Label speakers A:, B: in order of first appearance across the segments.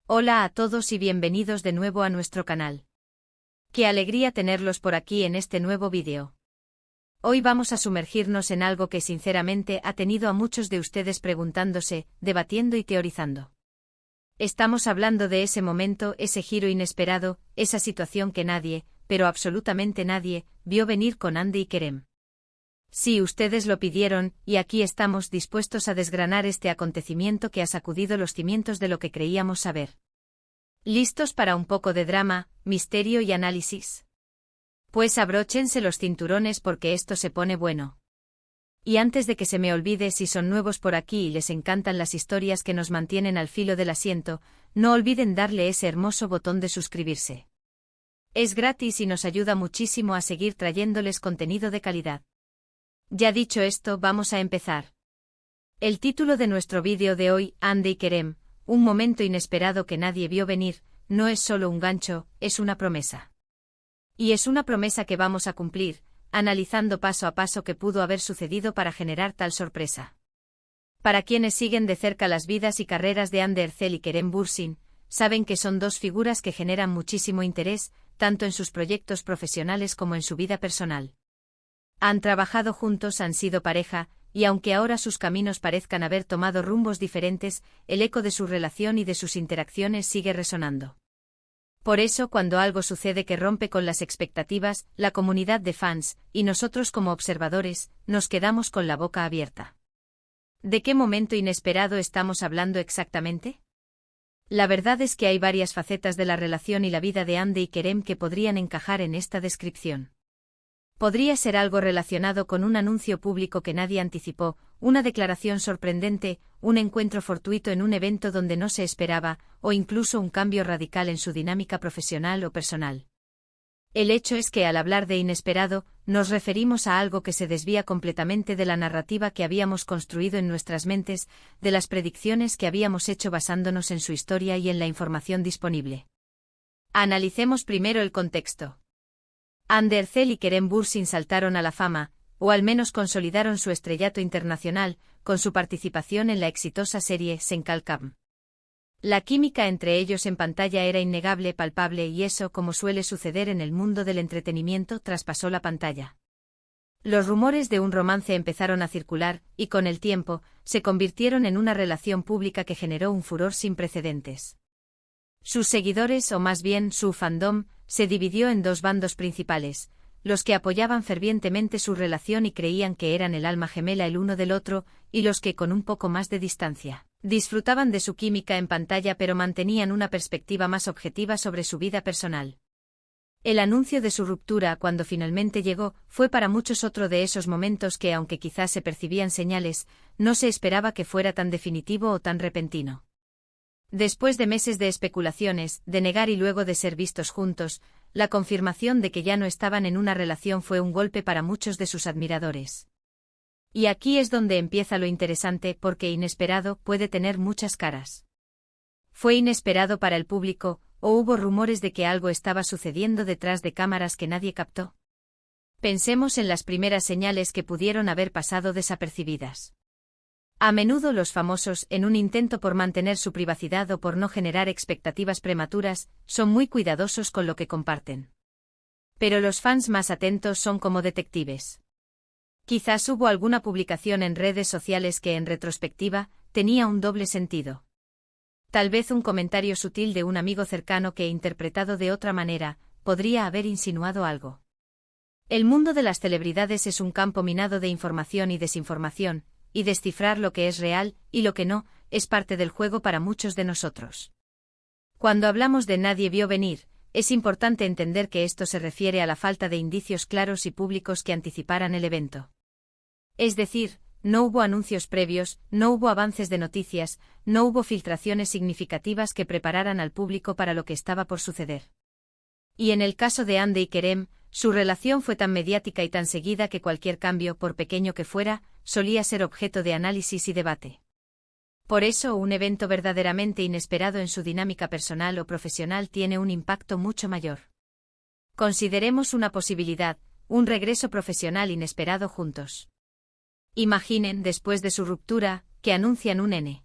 A: Hola a todos y bienvenidos de nuevo a nuestro canal. Qué alegría tenerlos por aquí en este nuevo vídeo. Hoy vamos a sumergirnos en algo que sinceramente ha tenido a muchos de ustedes preguntándose, debatiendo y teorizando. Estamos hablando de ese momento, ese giro inesperado, esa situación que nadie, pero absolutamente nadie, vio venir con Andy y Kerem. Sí, ustedes lo pidieron, y aquí estamos dispuestos a desgranar este acontecimiento que ha sacudido los cimientos de lo que creíamos saber. ¿Listos para un poco de drama, misterio y análisis? Pues abróchense los cinturones porque esto se pone bueno. Y antes de que se me olvide, si son nuevos por aquí y les encantan las historias que nos mantienen al filo del asiento, no olviden darle ese hermoso botón de suscribirse. Es gratis y nos ayuda muchísimo a seguir trayéndoles contenido de calidad. Ya dicho esto, vamos a empezar. El título de nuestro vídeo de hoy, Andy y Kerem, un momento inesperado que nadie vio venir, no es solo un gancho, es una promesa. Y es una promesa que vamos a cumplir, analizando paso a paso qué pudo haber sucedido para generar tal sorpresa. Para quienes siguen de cerca las vidas y carreras de Andy Ercel y Kerem Bürsin, saben que son dos figuras que generan muchísimo interés, tanto en sus proyectos profesionales como en su vida personal. Han trabajado juntos, han sido pareja, y aunque ahora sus caminos parezcan haber tomado rumbos diferentes, el eco de su relación y de sus interacciones sigue resonando. Por eso, cuando algo sucede que rompe con las expectativas, la comunidad de fans, y nosotros como observadores, nos quedamos con la boca abierta. ¿De qué momento inesperado estamos hablando exactamente? La verdad es que hay varias facetas de la relación y la vida de Andy y Kerem que podrían encajar en esta descripción. Podría ser algo relacionado con un anuncio público que nadie anticipó, una declaración sorprendente, un encuentro fortuito en un evento donde no se esperaba, o incluso un cambio radical en su dinámica profesional o personal. El hecho es que al hablar de inesperado, nos referimos a algo que se desvía completamente de la narrativa que habíamos construido en nuestras mentes, de las predicciones que habíamos hecho basándonos en su historia y en la información disponible. Analicemos primero el contexto. Andy Ercel y Kerem Bürsin saltaron a la fama, o al menos consolidaron su estrellato internacional, con su participación en la exitosa serie Senkalkam. La química entre ellos en pantalla era innegable, palpable y eso, como suele suceder en el mundo del entretenimiento, traspasó la pantalla. Los rumores de un romance empezaron a circular, y con el tiempo, se convirtieron en una relación pública que generó un furor sin precedentes. Sus seguidores, o más bien su fandom, se dividió en dos bandos principales, los que apoyaban fervientemente su relación y creían que eran el alma gemela el uno del otro, y los que, con un poco más de distancia, disfrutaban de su química en pantalla pero mantenían una perspectiva más objetiva sobre su vida personal. El anuncio de su ruptura, cuando finalmente llegó, fue para muchos otro de esos momentos que, aunque quizás se percibían señales, no se esperaba que fuera tan definitivo o tan repentino. Después de meses de especulaciones, de negar y luego de ser vistos juntos, la confirmación de que ya no estaban en una relación fue un golpe para muchos de sus admiradores. Y aquí es donde empieza lo interesante, porque inesperado puede tener muchas caras. ¿Fue inesperado para el público, o hubo rumores de que algo estaba sucediendo detrás de cámaras que nadie captó? Pensemos en las primeras señales que pudieron haber pasado desapercibidas. A menudo los famosos, en un intento por mantener su privacidad o por no generar expectativas prematuras, son muy cuidadosos con lo que comparten. Pero los fans más atentos son como detectives. Quizás hubo alguna publicación en redes sociales que, en retrospectiva, tenía un doble sentido. Tal vez un comentario sutil de un amigo cercano que, interpretado de otra manera, podría haber insinuado algo. El mundo de las celebridades es un campo minado de información y desinformación, y descifrar lo que es real, y lo que no, es parte del juego para muchos de nosotros. Cuando hablamos de nadie vio venir, es importante entender que esto se refiere a la falta de indicios claros y públicos que anticiparan el evento. Es decir, no hubo anuncios previos, no hubo avances de noticias, no hubo filtraciones significativas que prepararan al público para lo que estaba por suceder. Y en el caso de Andy y Kerem, su relación fue tan mediática y tan seguida que cualquier cambio, por pequeño que fuera, solía ser objeto de análisis y debate. Por eso, un evento verdaderamente inesperado en su dinámica personal o profesional tiene un impacto mucho mayor. Consideremos una posibilidad, un regreso profesional inesperado juntos. Imaginen, después de su ruptura, que anuncian un nene.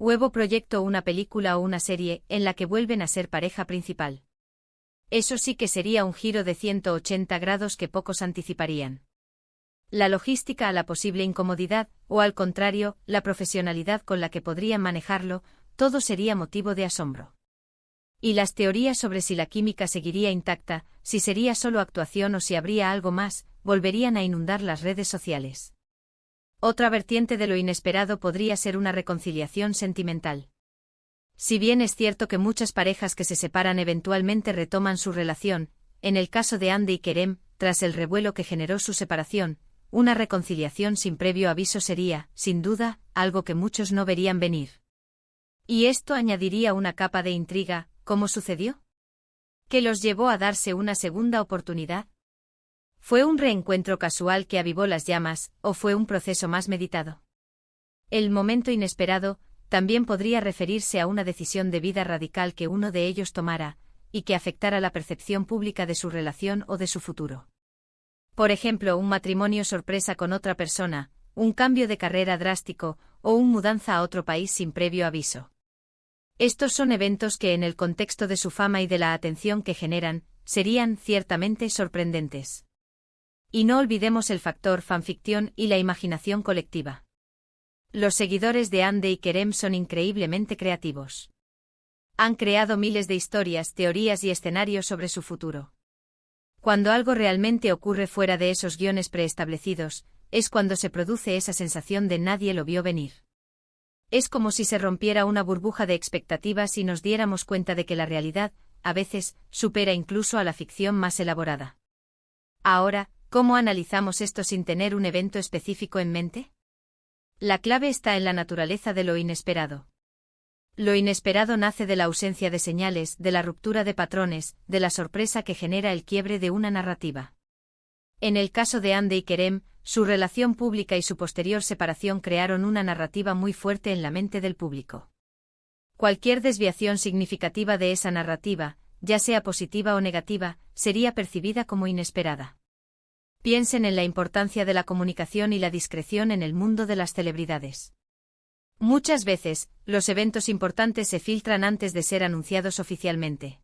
A: Huevo proyecto una película o una serie en la que vuelven a ser pareja principal. Eso sí que sería un giro de 180 grados que pocos anticiparían. La logística a la posible incomodidad, o al contrario, la profesionalidad con la que podrían manejarlo, todo sería motivo de asombro. Y las teorías sobre si la química seguiría intacta, si sería solo actuación o si habría algo más, volverían a inundar las redes sociales. Otra vertiente de lo inesperado podría ser una reconciliación sentimental. Si bien es cierto que muchas parejas que se separan eventualmente retoman su relación, en el caso de Hande y Kerem, tras el revuelo que generó su separación, una reconciliación sin previo aviso sería, sin duda, algo que muchos no verían venir. Y esto añadiría una capa de intriga. ¿Cómo sucedió? ¿Qué los llevó a darse una segunda oportunidad? ¿Fue un reencuentro casual que avivó las llamas, o fue un proceso más meditado? El momento inesperado también podría referirse a una decisión de vida radical que uno de ellos tomara, y que afectara la percepción pública de su relación o de su futuro. Por ejemplo, un matrimonio sorpresa con otra persona, un cambio de carrera drástico, o una mudanza a otro país sin previo aviso. Estos son eventos que en el contexto de su fama y de la atención que generan, serían ciertamente sorprendentes. Y no olvidemos el factor fanficción y la imaginación colectiva. Los seguidores de Hande y Kerem son increíblemente creativos. Han creado miles de historias, teorías y escenarios sobre su futuro. Cuando algo realmente ocurre fuera de esos guiones preestablecidos, es cuando se produce esa sensación de nadie lo vio venir. Es como si se rompiera una burbuja de expectativas y nos diéramos cuenta de que la realidad, a veces, supera incluso a la ficción más elaborada. Ahora, ¿cómo analizamos esto sin tener un evento específico en mente? La clave está en la naturaleza de lo inesperado. Lo inesperado nace de la ausencia de señales, de la ruptura de patrones, de la sorpresa que genera el quiebre de una narrativa. En el caso de Hande y Kerem, su relación pública y su posterior separación crearon una narrativa muy fuerte en la mente del público. Cualquier desviación significativa de esa narrativa, ya sea positiva o negativa, sería percibida como inesperada. Piensen en la importancia de la comunicación y la discreción en el mundo de las celebridades. Muchas veces, los eventos importantes se filtran antes de ser anunciados oficialmente.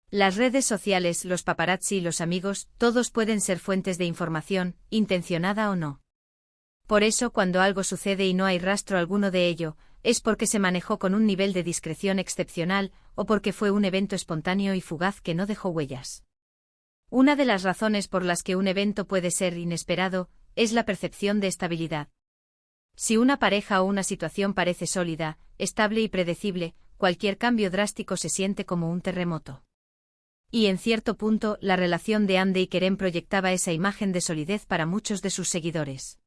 A: Las redes sociales, los paparazzi y los amigos, todos pueden ser fuentes de información, intencionada o no. Por eso, cuando algo sucede y no hay rastro alguno de ello, es porque se manejó con un nivel de discreción excepcional, o porque fue un evento espontáneo y fugaz que no dejó huellas. Una de las razones por las que un evento puede ser inesperado, es la percepción de estabilidad. Si una pareja o una situación parece sólida, estable y predecible, cualquier cambio drástico se siente como un terremoto. Y en cierto punto, la relación de Hande y Kerem proyectaba esa imagen de solidez para muchos de sus seguidores.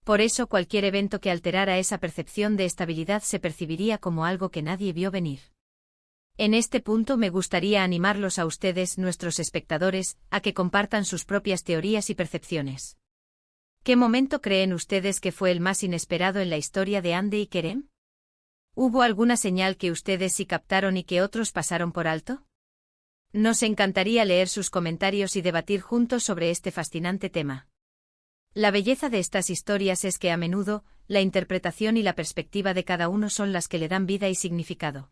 A: Por eso cualquier evento que alterara esa percepción de estabilidad se percibiría como algo que nadie vio venir. En este punto me gustaría animarlos a ustedes, nuestros espectadores, a que compartan sus propias teorías y percepciones. ¿Qué momento creen ustedes que fue el más inesperado en la historia de Hande y Kerem? ¿Hubo alguna señal que ustedes sí captaron y que otros pasaron por alto? Nos encantaría leer sus comentarios y debatir juntos sobre este fascinante tema. La belleza de estas historias es que a menudo, la interpretación y la perspectiva de cada uno son las que le dan vida y significado.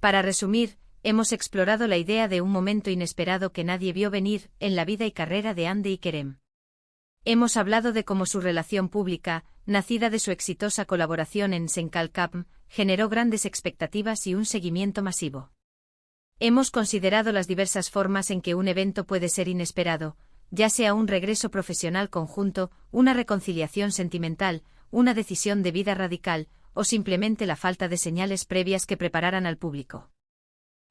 A: Para resumir, hemos explorado la idea de un momento inesperado que nadie vio venir en la vida y carrera de Hande y Kerem. Hemos hablado de cómo su relación pública, nacida de su exitosa colaboración en Senkalkapm, generó grandes expectativas y un seguimiento masivo. Hemos considerado las diversas formas en que un evento puede ser inesperado, ya sea un regreso profesional conjunto, una reconciliación sentimental, una decisión de vida radical, o simplemente la falta de señales previas que prepararan al público.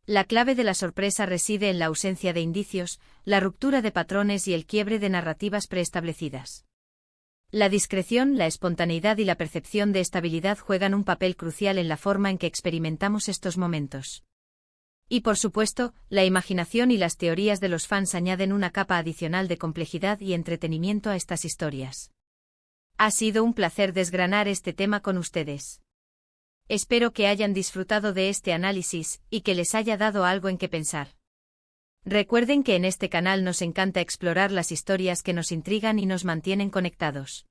A: La clave de la sorpresa reside en la ausencia de indicios, la ruptura de patrones y el quiebre de narrativas preestablecidas. La discreción, la espontaneidad y la percepción de estabilidad juegan un papel crucial en la forma en que experimentamos estos momentos. Y por supuesto, la imaginación y las teorías de los fans añaden una capa adicional de complejidad y entretenimiento a estas historias. Ha sido un placer desgranar este tema con ustedes. Espero que hayan disfrutado de este análisis y que les haya dado algo en qué pensar. Recuerden que en este canal nos encanta explorar las historias que nos intrigan y nos mantienen conectados.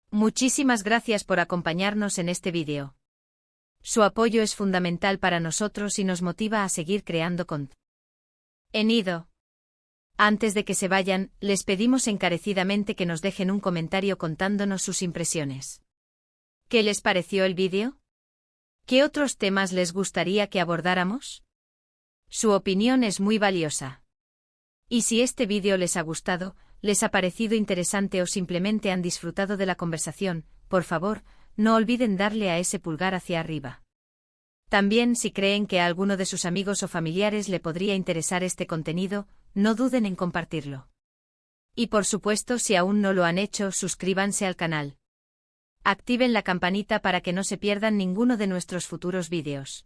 A: Muchísimas gracias por acompañarnos en este vídeo. Su apoyo es fundamental para nosotros y nos motiva a seguir creando contenido. Antes de que se vayan, les pedimos encarecidamente que nos dejen un comentario contándonos sus impresiones. ¿Qué les pareció el vídeo? ¿Qué otros temas les gustaría que abordáramos? Su opinión es muy valiosa. Y si este vídeo les ha gustado, les ha parecido interesante o simplemente han disfrutado de la conversación, por favor, no olviden darle a ese pulgar hacia arriba. También si creen que a alguno de sus amigos o familiares le podría interesar este contenido, no duden en compartirlo. Y por supuesto, si aún no lo han hecho, suscríbanse al canal. Activen la campanita para que no se pierdan ninguno de nuestros futuros vídeos.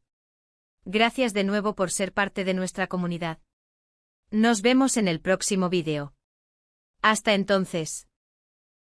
A: Gracias de nuevo por ser parte de nuestra comunidad. Nos vemos en el próximo vídeo. Hasta entonces.